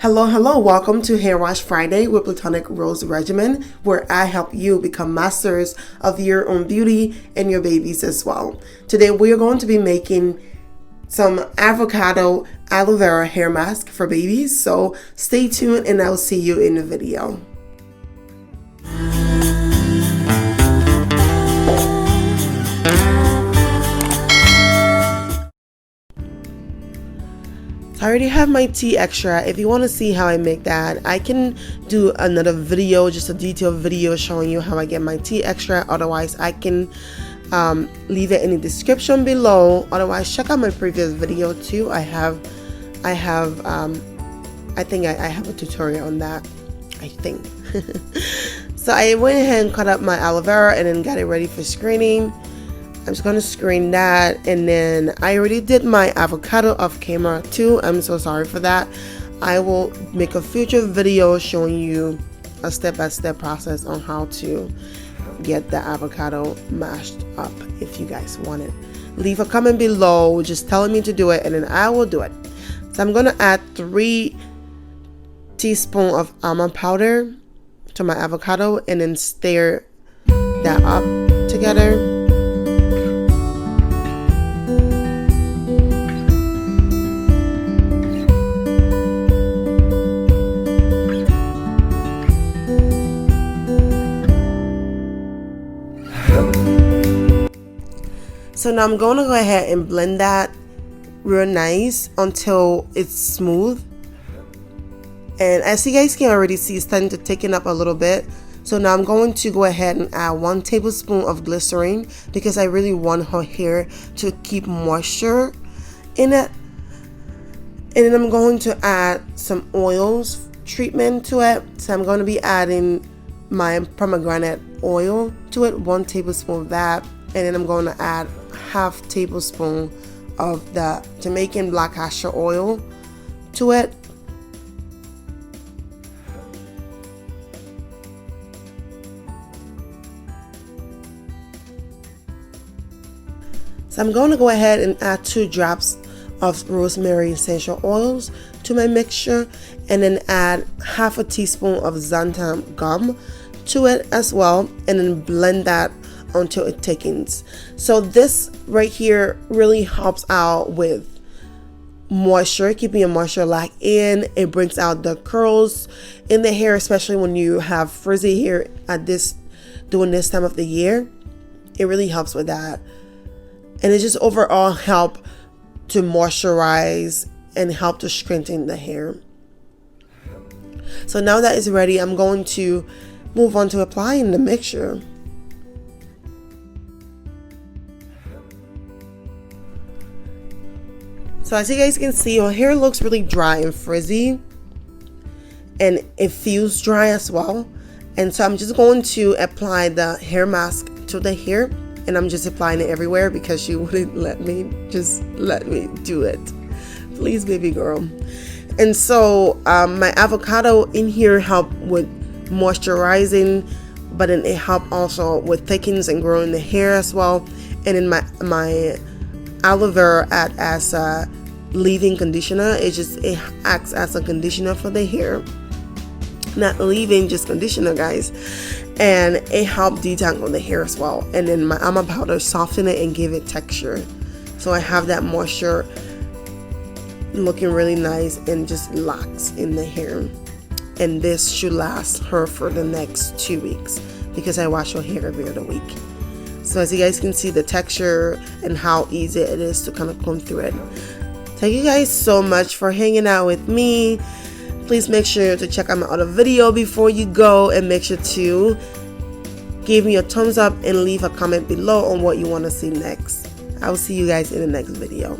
Hello, welcome to Hair Wash Friday with PlatonicRose Regiment, where I help you become masters of your own beauty and your babies as well. Today we are going to be making some avocado aloe vera hair mask for babies, so stay tuned and I'll see you in the video. I already have my tea extra. If you want to see how I make that, I can do another video, just a detailed video showing you how I get my tea extra. Otherwise, I can leave it in the description below. Otherwise, check out my previous video too. I think I have a tutorial on that, I think. So I went ahead and cut up my aloe vera and then got it ready for screening. I'm just going to screen that, and then I already did my avocado off camera too. I'm so sorry for that. I will make a future video showing you a step-by-step process on how to get the avocado mashed up if you guys want it. Leave a comment below just telling me to do it, and then I will do it. So I'm going to add 3 teaspoons of Alma powder to my avocado and then stir that up together. So now I'm going to go ahead and blend that real nice until it's smooth. And as you guys can already see, it's starting to thicken up a little bit. So now I'm going to go ahead and add 1 tablespoon of glycerin because I really want her hair to keep moisture in it. And then I'm going to add some oils treatment to it. So I'm going to be adding my pomegranate oil to it, 1 tablespoon of that. And then I'm going to add half tablespoon of the Jamaican black castor oil to it. So I'm going to go ahead and add 2 drops of rosemary essential oils to my mixture, and then add half a teaspoon of xanthan gum to it as well, and then blend that until it thickens. So this right here really helps out with moisture, keeping your moisture locked in. It brings out the curls in the hair, especially when you have frizzy hair during this time of the year. It really helps with that, and it just overall help to moisturize and help to strengthen the hair. So now that it's ready, I'm going to move on to applying the mixture. So as you guys can see, her hair looks really dry and frizzy, and it feels dry as well. And so I'm just going to apply the hair mask to the hair, and I'm just applying it everywhere because she wouldn't let me do it. Please, baby girl. And so my avocado in here help with moisturizing, but then it help also with thickens and growing the hair as well. And then my aloe vera act as a leave-in conditioner. It acts as a conditioner for the hair, not leave-in, just conditioner, guys. And it helped detangle the hair as well. And then my Alma powder soften it and give it texture. So I have that moisture looking really nice and just locks in the hair. And this should last her for the next 2 weeks because I wash her hair every other week. So as you guys can see, the texture and how easy it is to kind of comb through it. Thank you guys so much for hanging out with me. Please make sure to check out my other video before you go, and make sure to give me a thumbs up and leave a comment below on what you want to see next. I will see you guys in the next video.